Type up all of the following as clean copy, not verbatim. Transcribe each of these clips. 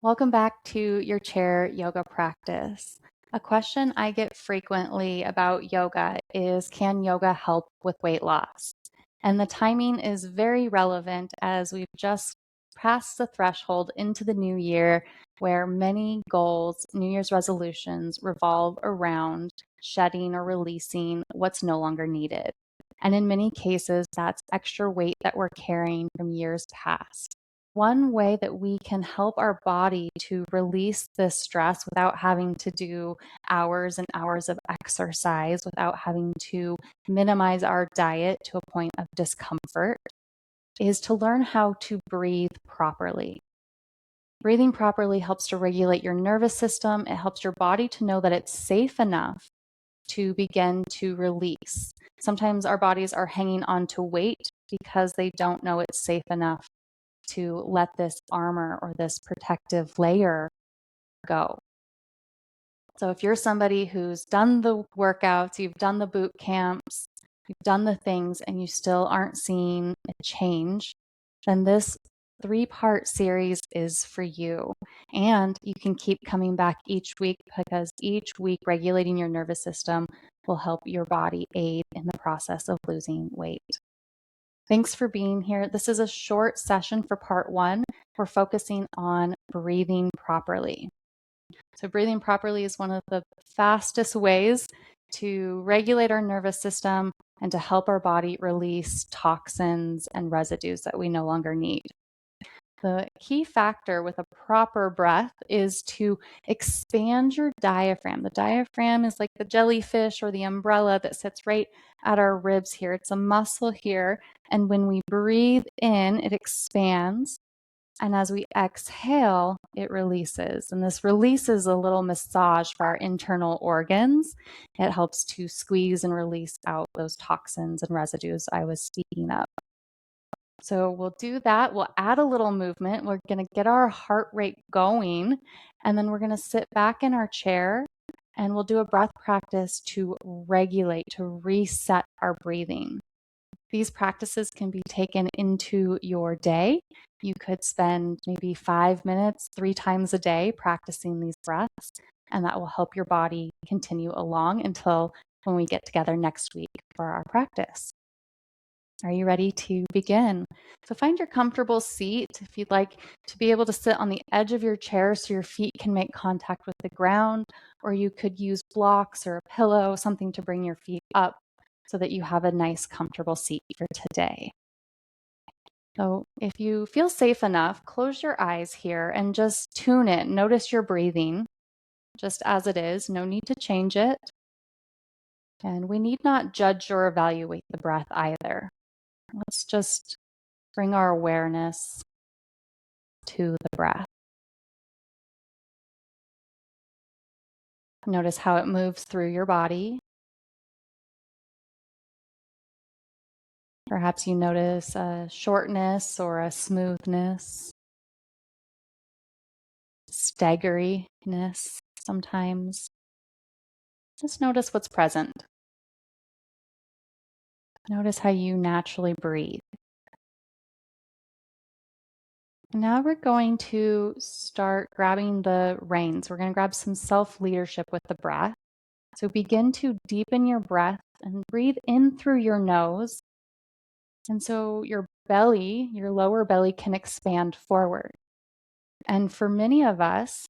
Welcome back to your chair yoga practice. A question I get frequently about yoga is, can yoga help with weight loss? And the timing is very relevant as we've just passed the threshold into the new year where many goals, New Year's resolutions revolve around shedding or releasing what's no longer needed. And in many cases, that's extra weight that we're carrying from years past. One way that we can help our body to release this stress without having to do hours and hours of exercise, without having to minimize our diet to a point of discomfort, is to learn how to breathe properly. Breathing properly helps to regulate your nervous system. It helps your body to know that it's safe enough to begin to release. Sometimes our bodies are hanging on to weight because they don't know it's safe enough to let this armor or this protective layer go. So if you're somebody who's done the workouts, you've done the boot camps, you've done the things, and you still aren't seeing a change, then this 3-part series is for you. And you can keep coming back each week because each week regulating your nervous system will help your body aid in the process of losing weight. Thanks for being here. This is a short session for part 1. We're focusing on breathing properly. So breathing properly is one of the fastest ways to regulate our nervous system and to help our body release toxins and residues that we no longer need. The key factor with a proper breath is to expand your diaphragm. The diaphragm is like the jellyfish or the umbrella that sits right at our ribs here. It's a muscle here. And when we breathe in, it expands. And as we exhale, it releases. And this release is a little massage for our internal organs. It helps to squeeze and release out those toxins and residues I was speaking of. So we'll do that. We'll add a little movement. We're going to get our heart rate going. And then we're going to sit back in our chair and we'll do a breath practice to regulate, to reset our breathing. These practices can be taken into your day. You could spend maybe 5 minutes, 3 times a day practicing these breaths, and that will help your body continue along until when we get together next week for our practice. Are you ready to begin? So find your comfortable seat. If you'd like to be able to sit on the edge of your chair so your feet can make contact with the ground, or you could use blocks or a pillow, something to bring your feet up so that you have a nice comfortable seat for today. So if you feel safe enough, close your eyes here and just tune in. Notice your breathing just as it is. No need to change it. And we need not judge or evaluate the breath either. Let's just bring our awareness to the breath. Notice how it moves through your body. Perhaps you notice a shortness or a smoothness, staggeriness sometimes. Just notice what's present. Notice how you naturally breathe. Now we're going to start grabbing the reins. We're going to grab some self-leadership with the breath. So begin to deepen your breath and breathe in through your nose. And so your belly, your lower belly can expand forward. And for many of us,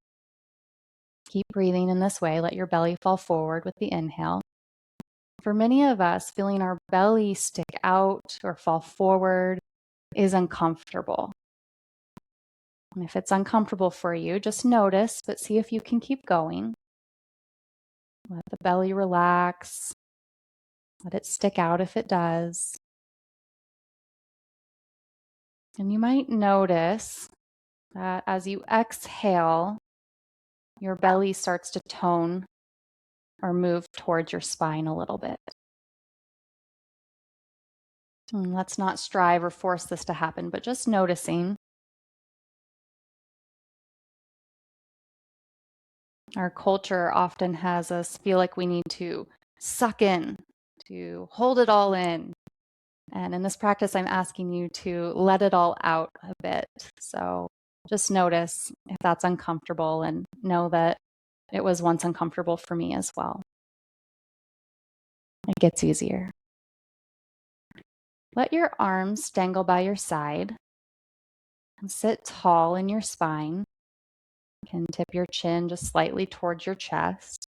keep breathing in this way. Let your belly fall forward with the inhale. For many of us, feeling our belly stick out or fall forward is uncomfortable. And if it's uncomfortable for you, just notice, but see if you can keep going. Let the belly relax. Let it stick out if it does. And you might notice that as you exhale, your belly starts to tone or move towards your spine a little bit. And let's not strive or force this to happen, but just noticing. Our culture often has us feel like we need to suck in, to hold it all in. And in this practice, I'm asking you to let it all out a bit. So just notice if that's uncomfortable and know that it was once uncomfortable for me as well. It gets easier. Let your arms dangle by your side and sit tall in your spine. You can tip your chin just slightly towards your chest.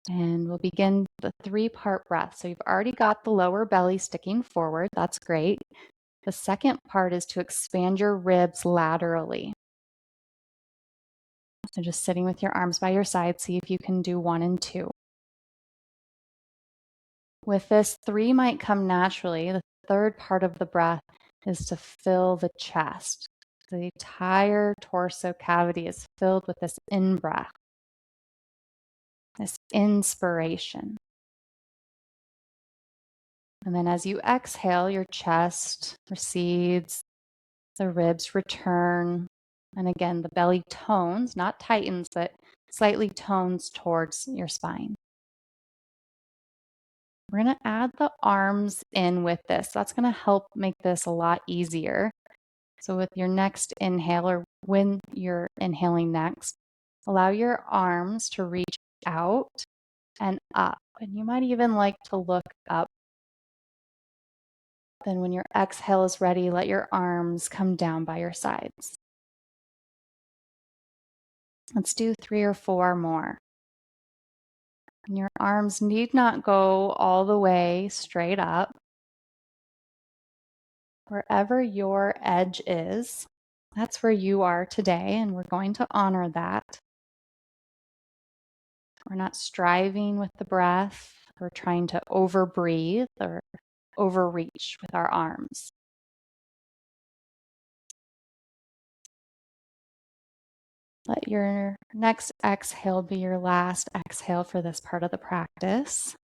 And we'll begin the 3-part breath. So you've already got the lower belly sticking forward. That's great. The second part is to expand your ribs laterally. So just sitting with your arms by your side, see if you can do 1 and 2. With this, 3 might come naturally. The third part of the breath is to fill the chest. The entire torso cavity is filled with this in-breath, this inspiration. And then as you exhale, your chest recedes, the ribs return, and again, the belly tones, not tightens, but slightly tones towards your spine. We're going to add the arms in with this. That's going to help make this a lot easier. So with your next inhale, or when you're inhaling next, allow your arms to reach out and up. And you might even like to look up. Then when your exhale is ready, let your arms come down by your sides. Let's do 3 or 4 more. And your arms need not go all the way straight up. Wherever your edge is, that's where you are today, and we're going to honor that. We're not striving with the breath. We're trying to overbreathe or overreach with our arms. Let your next exhale be your last exhale for this part of the practice.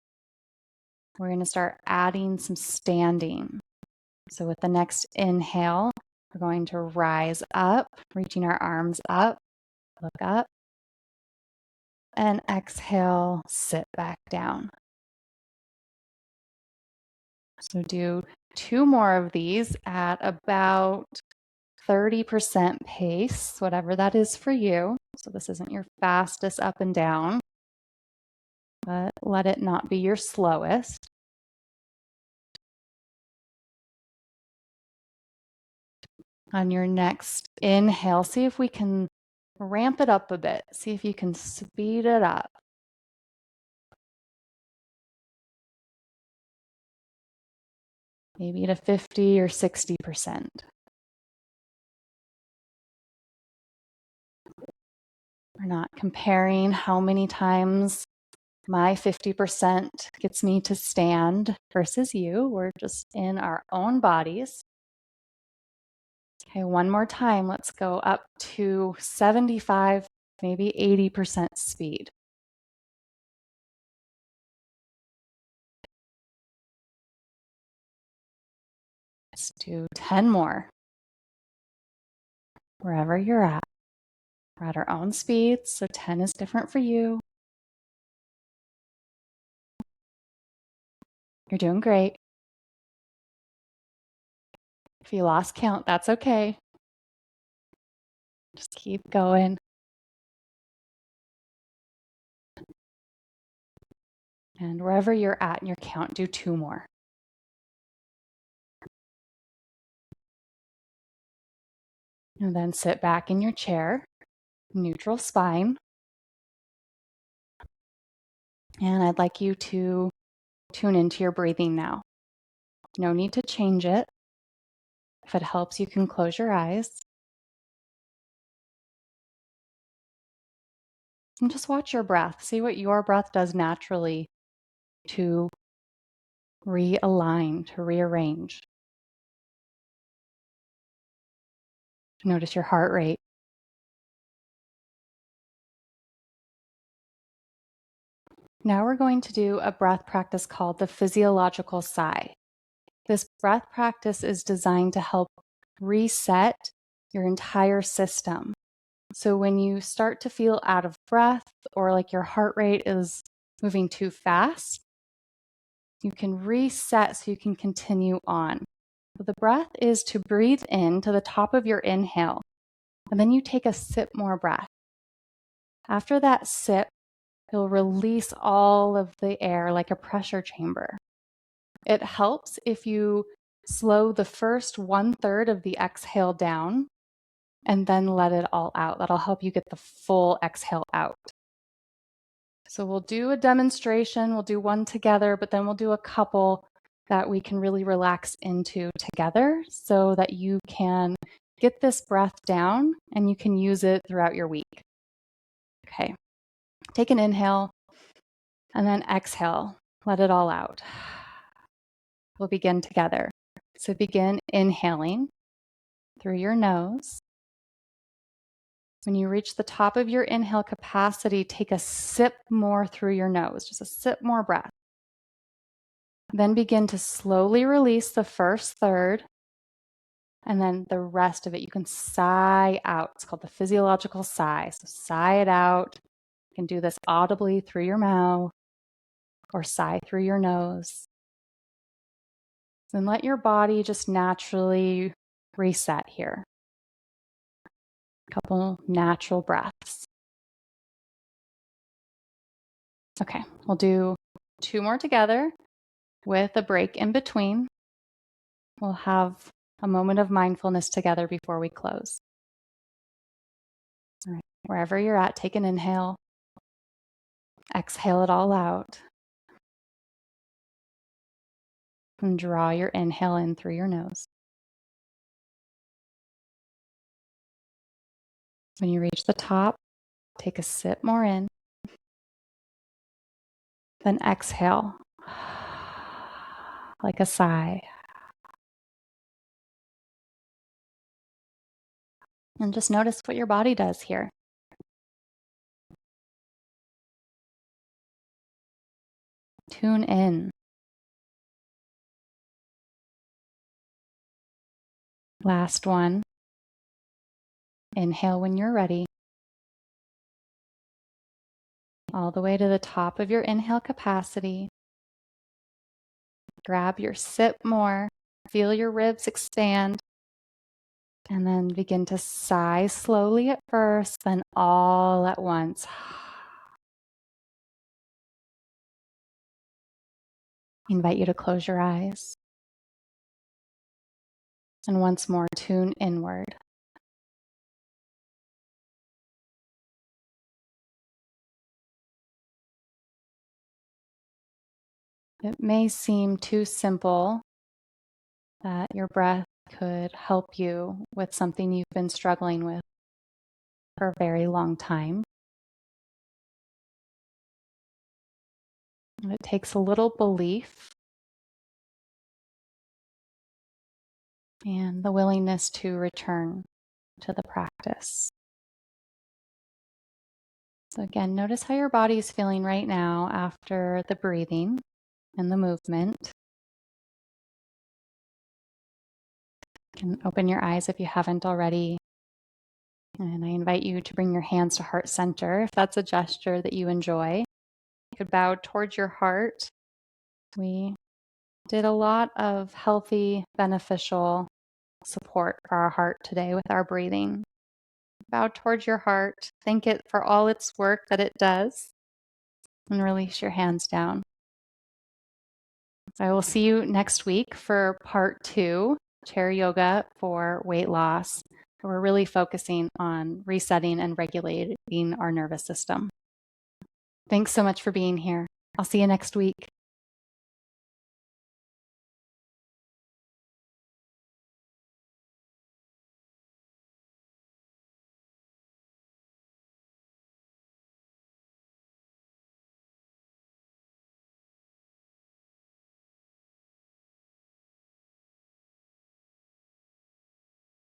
We're going to start adding some standing. So with the next inhale, we're going to rise up, reaching our arms up, look up, and exhale, sit back down. So do 2 more of these at about 30% pace, whatever that is for you. So this isn't your fastest up and down, but let it not be your slowest. On your next inhale, see if we can ramp it up a bit. See if you can speed it up. Maybe to 50 or 60%. We're not comparing how many times my 50% gets me to stand versus you. We're just in our own bodies. Okay, 1 more time. Let's go up to 75, maybe 80% speed. Let's do 10 more. Wherever you're at. We're at our own speed, so 10 is different for you. You're doing great. If you lost count, that's okay. Just keep going. And wherever you're at in your count, do 2 more. And then sit back in your chair, neutral spine. And I'd like you to tune into your breathing now. No need to change it. If it helps, you can close your eyes. And just watch your breath. See what your breath does naturally to realign, to rearrange. Notice your heart rate. Now we're going to do a breath practice called the Physiological Sigh. This breath practice is designed to help reset your entire system. So when you start to feel out of breath or like your heart rate is moving too fast, you can reset so you can continue on. So the breath is to breathe in to the top of your inhale. And then you take a sip more breath. After that sip, you'll release all of the air like a pressure chamber. It helps if you slow the first 1/3 of the exhale down and then let it all out. That'll help you get the full exhale out. So we'll do a demonstration, we'll do one together, but then we'll do a couple that we can really relax into together so that you can get this breath down and you can use it throughout your week. Okay, take an inhale and then exhale, let it all out. We'll begin together. So begin inhaling through your nose. When you reach the top of your inhale capacity, take a sip more through your nose, just a sip more breath. Then begin to slowly release the first third, and then the rest of it, you can sigh out. It's called the physiological sigh. So sigh it out. You can do this audibly through your mouth or sigh through your nose. Then let your body just naturally reset here. A couple natural breaths. Okay, we'll do 2 more together with a break in between. We'll have a moment of mindfulness together before we close. All right, wherever you're at, take an inhale. Exhale it all out. And draw your inhale in through your nose. When you reach the top, take a sip more in. Then exhale like a sigh. And just notice what your body does here. Tune in. Last one. Inhale when you're ready. All the way to the top of your inhale capacity. Grab your sip more. Feel your ribs expand. And then begin to sigh slowly at first, then all at once. I invite you to close your eyes. And once more, tune inward. It may seem too simple that your breath could help you with something you've been struggling with for a very long time. And it takes a little belief and the willingness to return to the practice. So again, notice how your body is feeling right now after the breathing and the movement. You can open your eyes if you haven't already. And I invite you to bring your hands to heart center if that's a gesture that you enjoy. You could bow towards your heart. We did a lot of healthy, beneficial support for our heart today with our breathing. Bow towards your heart. Thank it for all its work that it does. And release your hands down. I will see you next week for part 2, chair yoga for weight loss. We're really focusing on resetting and regulating our nervous system. Thanks so much for being here. I'll see you next week.